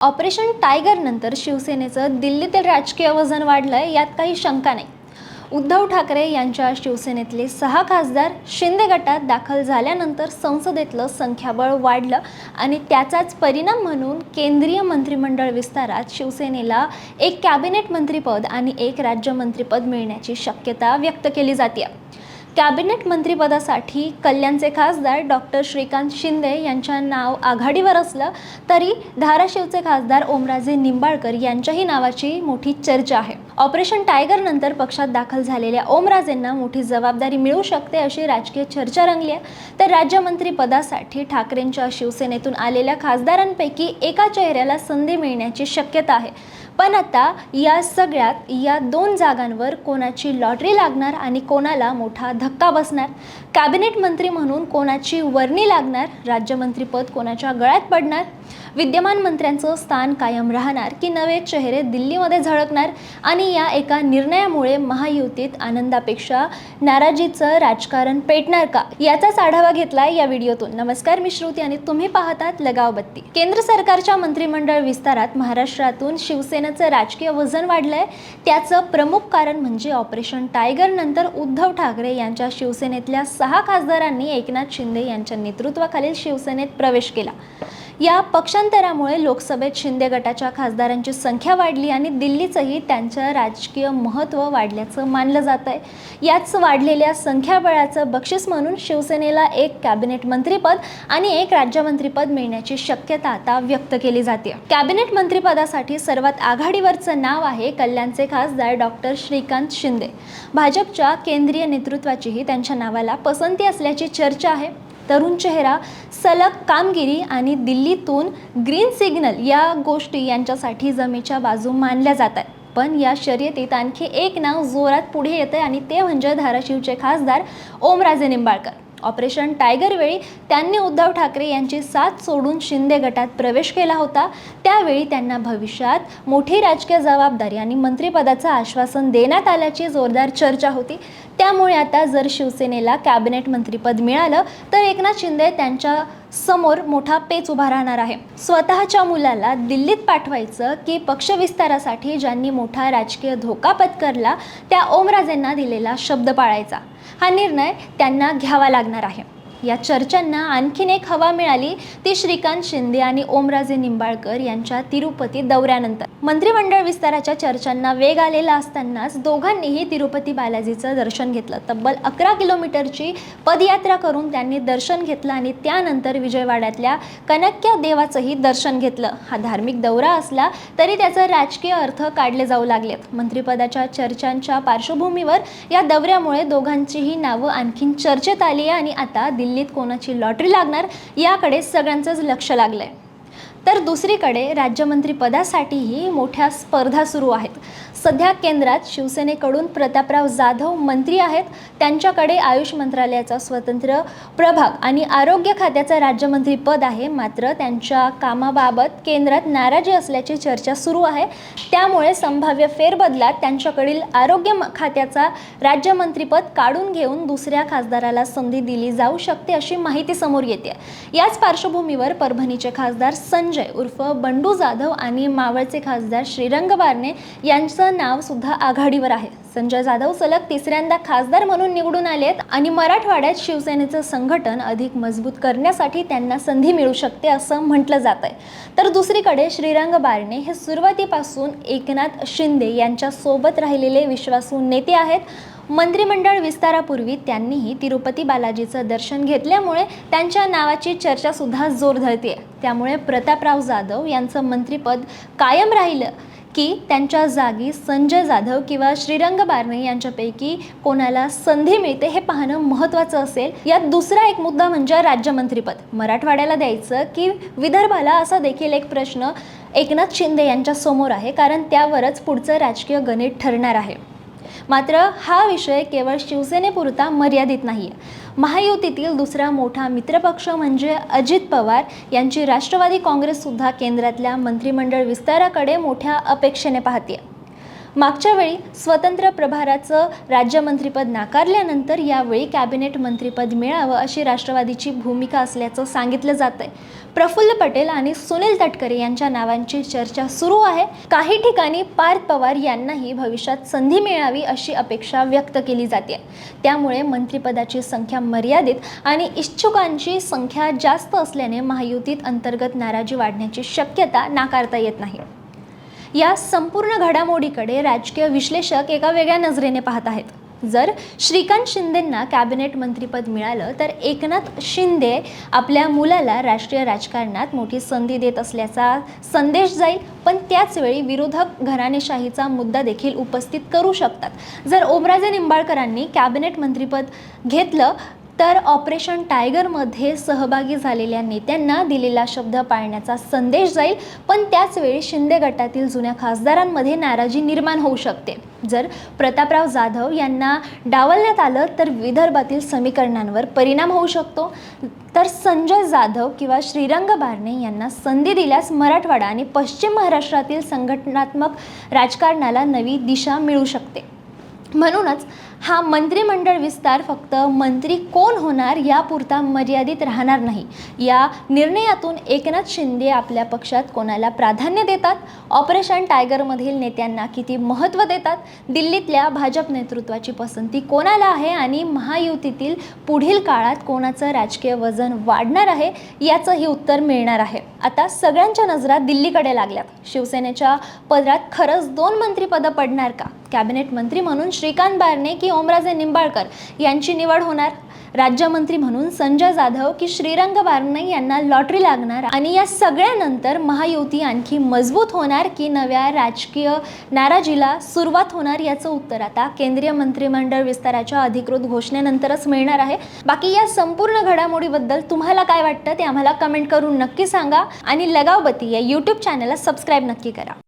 Operation tiger नंतर शिवसेनेचं दिल्लीतील राजकीय वजन वाढलंय, यात काही शंका नाही. उद्धव ठाकरे यांच्या शिवसेनेतले 6 खासदार शिंदे गटात दाखल झाल्यानंतर संसदेतलं संख्याबळ वाढलं आणि त्याचाच परिणाम म्हणून केंद्रीय मंत्रिमंडळ विस्तारात शिवसेनेला एक कॅबिनेट मंत्रीपद आणि एक राज्यमंत्रीपद मिळण्याची शक्यता व्यक्त केली जाते. कॅबिनेट मंत्रिपदासाठी कल्याणचे खासदार डॉक्टर श्रीकांत शिंदे यांच्या नाव आघाडीवर असलं तरी धाराशिवचे खासदार ओमराजे निंबाळकर यांच्याही नावाची मोठी चर्चा आहे. ऑपरेशन टायगर नंतर पक्षात दाखल झालेल्या ओमराजेंना मोठी जबाबदारी मिळू शकते अशी राजकीय चर्चा रंगली आहे. तर राज्यमंत्री पदासाठी ठाकरेंच्या शिवसेनेतून आलेल्या खासदारांपैकी एका चेहऱ्याला संधी मिळण्याची शक्यता आहे. पण आता या सगळ्यात या 2 जागांवर कोणाची लॉटरी लागणार आणि कोणाला मोठा धक्का बसणार? कॅबिनेट मंत्री म्हणून कोणाची वर्णी लागणार? राज्यमंत्रीपद कोणाच्या गळ्यात पडणार? विद्यमान मंत्र्यांचं स्थान कायम राहणार की नवे चेहरे दिल्लीमध्ये झळकणार? आणि या एका निर्णयामुळे महायुतीत आनंदापेक्षा नाराजीचं राजकारण पेटणार का? याचाच आढावा घेतलाय या व्हिडिओतून. नमस्कार, मी श्रुती आणि तुम्ही पाहतात लगाव बत्ती. केंद्र सरकारच्या मंत्रिमंडळ विस्तारात महाराष्ट्रातून शिवसेनेचं राजकीय वजन वाढलंय. त्याचं प्रमुख कारण म्हणजे ऑपरेशन टायगर नंतर उद्धव ठाकरे यांच्या शिवसेनेतल्या 6 खासदारांनी एकनाथ शिंदे यांच्या नेतृत्वाखालील शिवसेनेत प्रवेश केला. या पक्षांतरामुळे लोकसभेत शिंदे गटाच्या खासदारांची संख्या वाढली आणि दिल्लीचंही त्यांचं राजकीय महत्त्व वाढल्याचं मानलं जात आहे. याच वाढलेल्या संख्याबळाचं बक्षीस म्हणून शिवसेनेला एक कॅबिनेट मंत्रीपद आणि एक राज्यमंत्रीपद मिळण्याची शक्यता आता व्यक्त केली जाते. कॅबिनेट मंत्रीपदासाठी सर्वात आघाडीवरचं नाव आहे कल्याणचे खासदार डॉक्टर श्रीकांत शिंदे. भाजपच्या केंद्रीय नेतृत्वाचीही त्यांच्या नावाला पसंती असल्याची चर्चा आहे. तरुण चेहरा, सलग कामगिरी आणि दिल्लीतून ग्रीन सिग्नल या गोष्टी यांच्यासाठी जमेच्या बाजू मानल्या जातात. पण या शर्यतीत आणखी एक नाव जोरात पुढे येते आणि ते म्हणजे धाराशिवचे खासदार ओमराजे निंबाळकर. ऑपरेशन टायगर वेळी त्यांनी उद्धव ठाकरे यांची साथ सोडून शिंदे गटात प्रवेश केला होता. त्यावेळी त्यांना भविष्यात मोठी राजकीय जबाबदारी आणि मंत्रिपदाचं आश्वासन देण्यात आल्याची जोरदार चर्चा होती. त्यामुळे आता जर शिवसेनेला कॅबिनेट मंत्रीपद मिळालं तर एकनाथ शिंदे त्यांच्या समोर मोठा पेच उभा राहणार आहे. स्वतःच्या मुलाला दिल्लीत पाठवायचं की पक्ष विस्तारासाठी ज्यांनी मोठा राजकीय धोका पत्करला त्या ओमराजेंना दिलेला शब्द पाळायचा? हा निर्णय त्यांना घ्यावा लागणार आहे. या चर्चांना आणखीन एक हवा मिळाली ती श्रीकांत शिंदे आणि ओमराजे निंबाळकर यांच्या तिरुपती दौऱ्यानंतर. मंत्रिमंडळ विस्ताराच्या चर्चांना वेग आलेला असतानाच दोघांनीही तिरुपती बालाजीचं दर्शन घेतलं. तब्बल 11 किलोमीटरची पदयात्रा करून त्यांनी दर्शन घेतलं आणि त्यानंतर विजयवाड्यातल्या कनक्या देवाचंही दर्शन घेतलं. हा धार्मिक दौरा असला तरी त्याचा राजकीय अर्थ काढले जाऊ लागलेत. मंत्रिपदाच्या चर्चांच्या पार्श्वभूमीवर या दौऱ्यामुळे दोघांचीही नावं आणखीन चर्चेत आली आणि आता दिल्लीत कोणाची लॉटरी लागणार याकडे सगळ्यांचंच लक्ष लागलंय. तर दुसरीकडे राज्यमंत्री पदासाठीही मोठ्या स्पर्धा सुरू आहेत. सध्या केंद्रात शिवसेनेकडून प्रतापराव जाधव मंत्री आहेत. त्यांच्याकडे आयुष मंत्रालयाचा स्वतंत्र प्रभाग आणि आरोग्य खात्याचं राज्यमंत्री पद आहे. मात्र त्यांच्या कामाबाबत केंद्रात नाराजी असल्याची चर्चा सुरू आहे. त्यामुळे संभाव्य फेरबदलात त्यांच्याकडील आरोग्य खात्याचा राज्यमंत्रीपद काढून घेऊन दुसऱ्या खासदाराला संधी दिली जाऊ शकते अशी माहिती समोर येते. याच पार्श्वभूमीवर परभणीचे खासदार संजय उर्फ बंडू जाधव आणि मावळचे खासदार श्रीरंग बारणे यांचं नाव सुद्धा आघाडीवर आहे. संजय जाधव सलग 3ऱ्यांदा खासदार म्हणून निवडून आलेत आणि मराठवाड्यात शिवसेनेचं संघटन अधिक मजबूत करण्यासाठी त्यांना संधी मिळू शकते असं म्हटलं जात आहे. तर दुसरीकडे श्रीरंग बारणे हे सुरुवातीपासून एकनाथ शिंदे यांच्या सोबत राहिलेले विश्वासू नेते आहेत. मंत्रिमंडळ विस्तारापूर्वी त्यांनीही तिरुपती बालाजीचं दर्शन घेतल्यामुळे त्यांच्या नावाची चर्चा सुद्धा जोर धरते. त्यामुळे प्रतापराव जाधव यांचं मंत्रिपद कायम राहिलं की त्यांच्या जागी संजय जाधव किंवा श्रीरंग बारणे यांच्यापैकी कोणाला संधी मिळते हे पाहणं महत्त्वाचं असेल. यात दुसरा एक मुद्दा म्हणजे राज्यमंत्रीपद मराठवाड्याला द्यायचं की विदर्भाला, असा देखील एक प्रश्न एकनाथ शिंदे यांच्या समोर आहे. कारण त्यावरच पुढचं राजकीय गणित ठरणार आहे. मात्र हा विषय केवळ शिवसेनेपुरता मर्यादित नाही आहे. महायुतीतील दुसरा मोठा मित्रपक्ष म्हणजे अजित पवार यांची राष्ट्रवादी काँग्रेससुद्धा केंद्रातल्या मंत्रिमंडळ विस्ताराकडे मोठ्या अपेक्षेने पाहते. मागच्या वेळी स्वतंत्र प्रभाराचं राज्यमंत्रीपद नाकारल्यानंतर यावेळी कॅबिनेट मंत्रीपद मिळावं अशी राष्ट्रवादीची भूमिका असल्याचं सांगितलं जातंय. प्रफुल्ल पटेल आणि सुनील तटकरे यांच्या नावांची चर्चा सुरू आहे. काही ठिकाणी पार्थ पवार यांनाही भविष्यात संधी मिळावी अशी अपेक्षा व्यक्त केली जाते. त्यामुळे मंत्रिपदाची संख्या मर्यादित आणि इच्छुकांची संख्या जास्त असल्याने महायुतीत अंतर्गत नाराजी वाढण्याची शक्यता नाकारता येत नाही. या संपूर्ण घडामोडीकडे राजकीय विश्लेषक एका वेगळ्या नजरेने पाहत आहेत. जर श्रीकांत शिंदेंना कॅबिनेट मंत्रीपद मिळालं तर एकनाथ शिंदे आपल्या मुलाला राष्ट्रीय राजकारणात मोठी संधी देत असल्याचा संदेश जाईल. पण त्याचवेळी विरोधक घराणेशाहीचा मुद्दा देखील उपस्थित करू शकतात. जर ओमराजे निंबाळकरांनी कॅबिनेट मंत्रीपद घेतलं तर ऑपरेशन टायगरमध्ये सहभागी झालेल्या नेत्यांना दिलेला शब्द पाळण्याचा संदेश जाईल. पण त्याचवेळी शिंदे गटातील जुन्या खासदारांमध्ये नाराजी निर्माण होऊ शकते. जर प्रतापराव जाधव यांना डावलण्यात आलं तर विदर्भातील समीकरणांवर परिणाम होऊ शकतो. तर संजय जाधव किंवा श्रीरंग बारणे यांना संधी दिल्यास मराठवाडा आणि पश्चिम महाराष्ट्रातील संघटनात्मक राजकारणाला नवी दिशा मिळू शकते. म्हणूनच हा मंत्रिमंडळ विस्तार फक्त मंत्री कोण होणार यापुरता मर्यादित राहणार नाही. या निर्णयातून एकनाथ शिंदे आपल्या पक्षात कोणाला प्राधान्य देतात, ऑपरेशन टायगरमधील नेत्यांना किती महत्त्व देतात, दिल्लीतल्या भाजप नेतृत्वाची पसंती कोणाला आहे आणि महायुतीतील पुढील काळात कोणाचं राजकीय वजन वाढणार आहे याचंही उत्तर मिळणार आहे. आता सगळ्यांच्या नजरा दिल्लीकडे लागल्यात. शिवसेनेच्या पदरात खरंच 2 मंत्रिपदं पडणार का? कॅबिनेट मंत्री म्हणून श्रीकांत बारणे की ओमराजे निंबाळकर यांची निवड होणार? राज्यमंत्री म्हणून संजय जाधव की श्रीरंग बारणे यांना लॉटरी लागणार? आणि या सगळ्यानंतर महायुती आणखी मजबूत होणार की नव्या राजकीय नाराजीला सुरुवात होणार याचं उत्तर आता केंद्रीय मंत्रिमंडळ विस्ताराच्या अधिकृत घोषणेनंतरच मिळणार आहे. बाकी या संपूर्ण घडामोडीबद्दल तुम्हाला काय वाटतं ते आम्हाला कमेंट करून नक्की सांगा आणि लगावबत्ती या यूट्यूब चॅनलला सबस्क्राईब नक्की करा.